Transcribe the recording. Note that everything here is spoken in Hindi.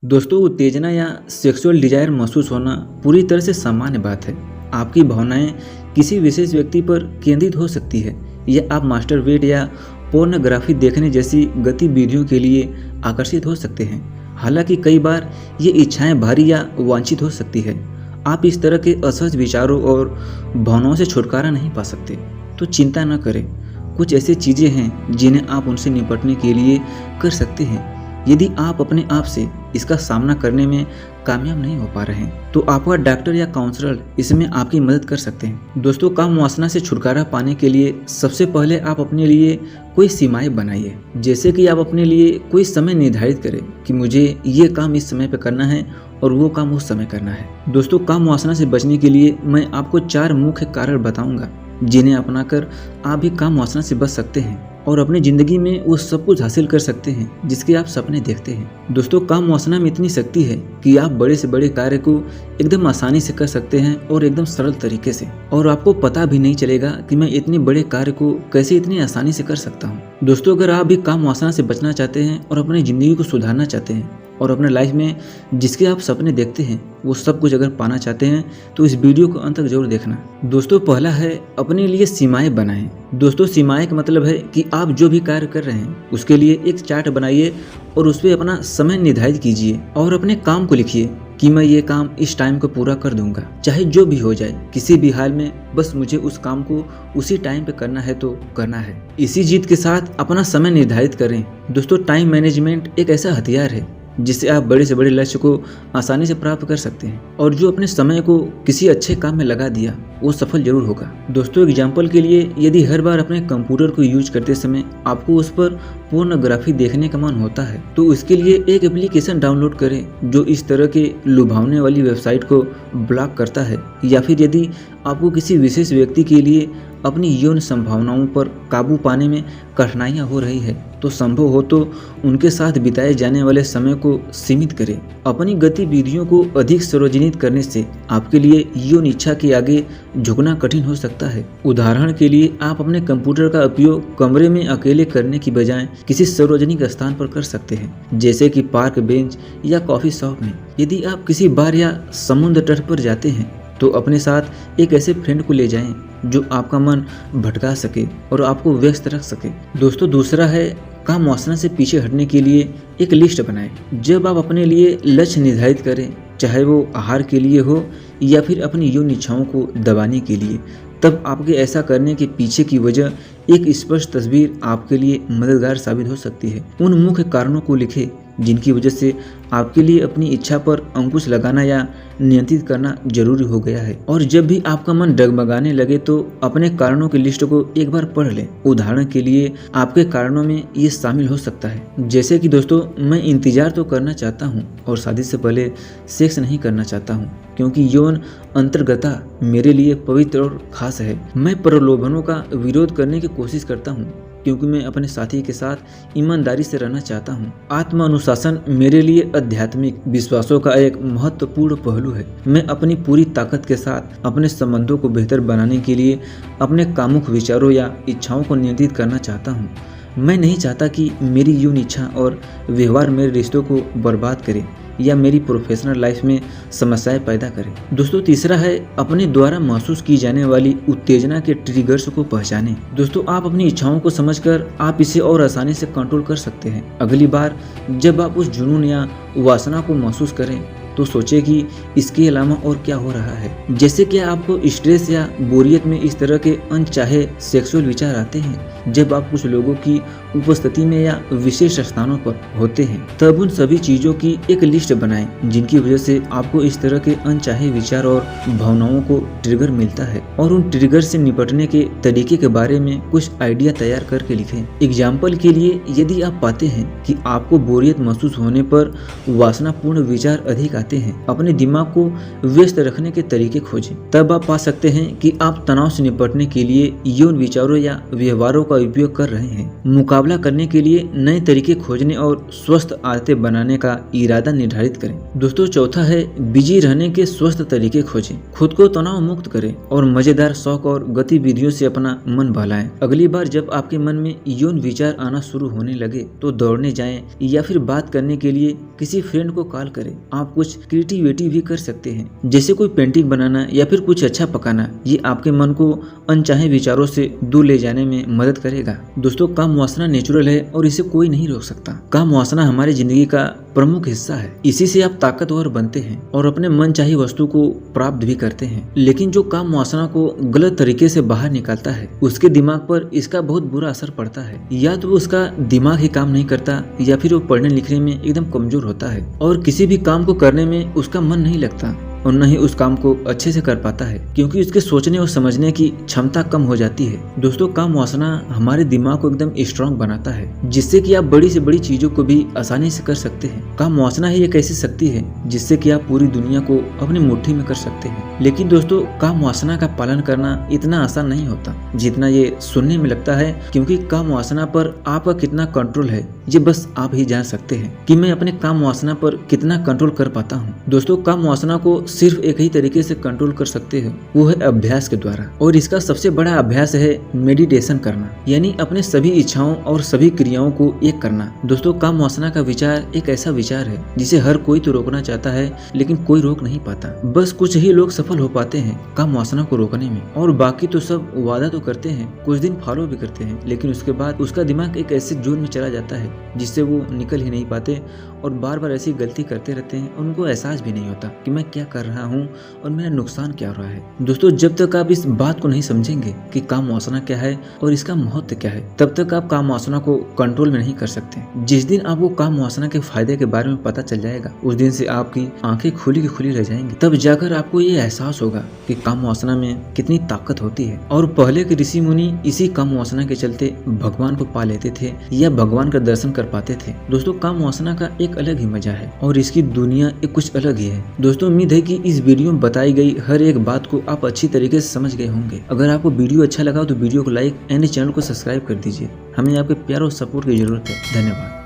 दोस्तों, उत्तेजना या सेक्सुअल डिजायर महसूस होना पूरी तरह से सामान्य बात है। आपकी भावनाएं किसी विशेष व्यक्ति पर केंद्रित हो सकती है या आप मास्टरबेट या पोर्नोग्राफी देखने जैसी गतिविधियों के लिए आकर्षित हो सकते हैं। हालांकि कई बार ये इच्छाएं भारी या वांछित हो सकती है। आप इस तरह के असहज विचारों और भावनाओं से छुटकारा नहीं पा सकते, तो चिंता न करें। कुछ ऐसी चीज़ें हैं जिन्हें आप उनसे निपटने के लिए कर सकते हैं। यदि आप अपने आप से इसका सामना करने में कामयाब नहीं हो पा रहे हैं, तो आपका डॉक्टर या काउंसलर इसमें आपकी मदद कर सकते हैं। दोस्तों, काम वासना से छुटकारा पाने के लिए सबसे पहले आप अपने लिए कोई सीमाएं बनाइए। जैसे कि आप अपने लिए कोई समय निर्धारित करें कि मुझे ये काम इस समय पे करना है और वो काम उस समय करना है। दोस्तों, काम वासना से बचने के लिए मैं आपको 4 मुख्य कारण बताऊंगा जिन्हें अपनाकर आप भी काम वासना से बच सकते हैं और अपनी जिंदगी में वो सब कुछ हासिल कर सकते हैं जिसके आप सपने देखते हैं। दोस्तों, काम वासना में इतनी शक्ति है कि आप बड़े से बड़े कार्य को एकदम आसानी से कर सकते हैं और एकदम सरल तरीके से, और आपको पता भी नहीं चलेगा कि मैं इतने बड़े कार्य को कैसे इतनी आसानी से कर सकता हूँ। दोस्तों, अगर आप भी काम वासना से बचना चाहते हैं और अपनी जिंदगी को सुधारना चाहते हैं और अपने लाइफ में जिसके आप सपने देखते हैं वो सब कुछ अगर पाना चाहते हैं, तो इस वीडियो को अंत तक जरूर देखना। दोस्तों, पहला है अपने लिए सीमाएं बनाएं। दोस्तों, सीमाएं का मतलब है कि आप जो भी कार्य कर रहे हैं उसके लिए एक चार्ट बनाइए और उस पर अपना समय निर्धारित कीजिए और अपने काम को लिखिए कि मैं ये काम इस टाइम को पूरा कर दूंगा, चाहे जो भी हो जाए, किसी भी हाल में बस मुझे उस काम को उसी टाइम पे करना है तो करना है। इसी जिद के साथ अपना समय निर्धारित करें। दोस्तों, टाइम मैनेजमेंट एक ऐसा हथियार है जिससे आप बड़े से बड़े लक्ष्य को आसानी से प्राप्त कर सकते हैं, और जो अपने समय को किसी अच्छे काम में लगा दिया वो सफल जरूर होगा। दोस्तों, एग्जाम्पल के लिए, यदि हर बार अपने कंप्यूटर को यूज करते समय आपको उस पर पोर्नोग्राफी देखने का मन होता है, तो उसके लिए एक एप्लीकेशन डाउनलोड करें जो इस तरह के लुभावने वाली वेबसाइट को ब्लॉक करता है। या फिर यदि आपको किसी विशेष व्यक्ति के लिए अपनी यौन संभावनाओं पर काबू पाने में कठिनाइयां हो रही है, तो संभव हो तो उनके साथ बिताए जाने वाले समय को सीमित करें। अपनी गतिविधियों को अधिक सार्वजनिक करने से आपके लिए यौन इच्छा के आगे झुकना कठिन हो सकता है। उदाहरण के लिए, आप अपने कंप्यूटर का उपयोग कमरे में अकेले करने की बजाय किसी सार्वजनिक स्थान पर कर सकते हैं, जैसे कि पार्क बेंच या कॉफी शॉप में। यदि आप किसी बार या समुद्र तट पर जाते हैं, तो अपने साथ एक ऐसे फ्रेंड को ले जाएं जो आपका मन भटका सके और आपको व्यस्त रख सके। दोस्तों, दूसरा है काम वासना से पीछे हटने के लिए एक लिस्ट बनाएं। जब आप अपने लिए लक्ष्य निर्धारित करें, चाहे वो आहार के लिए हो या फिर अपनी यौन इच्छाओं को दबाने के लिए, तब आपके ऐसा करने के पीछे की वजह एक स्पष्ट तस्वीर आपके लिए मददगार साबित हो सकती है। उन मुख्य कारणों को लिखें जिनकी वजह से आपके लिए अपनी इच्छा पर अंकुश लगाना या नियंत्रित करना जरूरी हो गया है। और जब भी आपका मन डगमगाने लगे तो अपने कारणों की लिस्ट को एक बार पढ़ लें। उदाहरण के लिए, आपके कारणों में ये शामिल हो सकता है, जैसे कि दोस्तों, मैं इंतजार तो करना चाहता हूँ और शादी से पहले सेक्स नहीं करना चाहता हूँ क्योंकि यौन अंतर्गता मेरे लिए पवित्र और खास है। मैं प्रलोभनों का विरोध करने की कोशिश करता हूँ क्योंकि मैं अपने साथी के साथ ईमानदारी से रहना चाहता हूँ। आत्म अनुशासन मेरे लिए आध्यात्मिक विश्वासों का एक महत्वपूर्ण पहलू है। मैं अपनी पूरी ताकत के साथ अपने संबंधों को बेहतर बनाने के लिए अपने कामुक विचारों या इच्छाओं को नियंत्रित करना चाहता हूँ। मैं नहीं चाहता कि मेरी यौन इच्छा और व्यवहार मेरे रिश्तों को बर्बाद करे या मेरी प्रोफेशनल लाइफ में समस्याएं पैदा करें। दोस्तों, तीसरा है अपने द्वारा महसूस की जाने वाली उत्तेजना के ट्रिगर्स को पहचानें। दोस्तों, आप अपनी इच्छाओं को समझकर आप इसे और आसानी से कंट्रोल कर सकते हैं। अगली बार जब आप उस जुनून या वासना को महसूस करें तो सोचें कि इसके अलावा और क्या हो रहा है। जैसे कि आपको स्ट्रेस या बोरियत में इस तरह के अनचाहे सेक्सुअल विचार आते हैं जब आप कुछ लोगों की उपस्थिति में या विशेष स्थानों पर होते हैं, तब उन सभी चीजों की एक लिस्ट बनाएं जिनकी वजह से आपको इस तरह के अनचाहे विचार और भावनाओं को ट्रिगर मिलता है, और उन ट्रिगर से निपटने के तरीके के बारे में कुछ आइडिया तैयार करके लिखें। एग्जाम्पल के लिए, यदि आप पाते हैं कि आपको बोरियत महसूस होने पर वासनापूर्ण विचार अधिक आते हैं, अपने दिमाग को व्यस्त रखने के तरीके खोजें। तब आप पा सकते हैं कि आप तनाव से निपटने के लिए यौन विचारों या व्यवहारों का उपयोग कर रहे हैं। मुकाबला मुकाबला करने के लिए नए तरीके खोजने और स्वस्थ आदतें बनाने का इरादा निर्धारित करें। दोस्तों चौथा है बिजी रहने के स्वस्थ तरीके खोजें। खुद को तनाव मुक्त करें और मजेदार शौक और गतिविधियों से अपना मन बहलाएं। अगली बार जब आपके मन में यौन विचार आना शुरू होने लगे तो दौड़ने जाएं या फिर बात करने के लिए किसी फ्रेंड को कॉल करें। आप कुछ क्रिएटिविटी भी कर सकते हैं, जैसे कोई पेंटिंग बनाना या फिर कुछ अच्छा पकाना। ये आपके मन को अनचाहे विचारों से दूर ले जाने में मदद करेगा। दोस्तों काम वासना नेचुरल है और इसे कोई नहीं रोक सकता। काम वासना हमारी जिंदगी का प्रमुख हिस्सा है। इसी से आप ताकतवर बनते हैं और अपने मनचाही वस्तु को प्राप्त भी करते हैं। लेकिन जो काम वासना को गलत तरीके से बाहर निकालता है उसके दिमाग पर इसका बहुत बुरा असर पड़ता है। या तो उसका दिमाग ही काम नहीं करता या फिर वो पढ़ने लिखने में एकदम कमजोर होता है और किसी भी काम को करने में उसका मन नहीं लगता और न ही उस काम को अच्छे से कर पाता है, क्योंकि उसके सोचने और समझने की क्षमता कम हो जाती है। दोस्तों काम वासना हमारे दिमाग को एकदम स्ट्रांग बनाता है, जिससे कि आप बड़ी से बड़ी चीजों को भी आसानी से कर सकते हैं। काम वासना ही एक ऐसी शक्ति है जिससे कि आप पूरी दुनिया को अपनी मुट्ठी में कर सकते हैं। लेकिन दोस्तों काम वासना का पालन करना इतना आसान नहीं होता जितना ये सुनने में लगता है, क्योंकि काम वासना पर आपका कितना कंट्रोल है ये बस आप ही जान सकते हैं कि मैं अपने काम वासना पर कितना कंट्रोल कर पाता हूँ। दोस्तों काम वासना को सिर्फ एक ही तरीके से कंट्रोल कर सकते हो, वो है अभ्यास के द्वारा। और इसका सबसे बड़ा अभ्यास है मेडिटेशन करना, यानी अपने सभी इच्छाओं और सभी क्रियाओं को एक करना। दोस्तों काम वासना का विचार एक ऐसा विचार है जिसे हर कोई तो रोकना चाहता है लेकिन कोई रोक नहीं पाता। बस कुछ ही लोग सफल हो पाते हैं काम वासना को रोकने में, और बाकी तो सब वादा तो करते हैं, कुछ दिन फॉलो भी करते हैं, लेकिन उसके बाद उसका दिमाग एक ऐसे जोन में चला जाता है जिससे वो निकल ही नहीं पाते और बार बार ऐसी गलती करते रहते हैं। उनको एहसास भी नहीं होता कि मैं क्या कर रहा हूँ और मेरा नुकसान क्या हो रहा है। दोस्तों जब तक आप इस बात को नहीं समझेंगे कि काम वासना क्या है और इसका महत्व क्या है, तब तक आप काम वासना को कंट्रोल में नहीं कर सकते। जिस दिन आपको काम वासना के फायदे के बारे में पता चल जाएगा, उस दिन से आपकी आंखें खुली की खुली रह जाएंगी। तब जाकर आपको ये एहसास होगा कि काम वासना में कितनी ताकत होती है। और पहले के ऋषि मुनि इसी काम वासना के चलते भगवान को पा लेते थे या भगवान का दर्शन कर पाते थे। दोस्तों काम वासना का एक अलग ही मजा है और इसकी दुनिया एक कुछ अलग ही है। दोस्तों उम्मीद है कि इस वीडियो में बताई गई हर एक बात को आप अच्छी तरीके से समझ गए होंगे। अगर आपको वीडियो अच्छा लगा तो वीडियो को लाइक एंड चैनल को सब्सक्राइब कर दीजिए। हमें आपके प्यार और सपोर्ट की जरूरत है। धन्यवाद।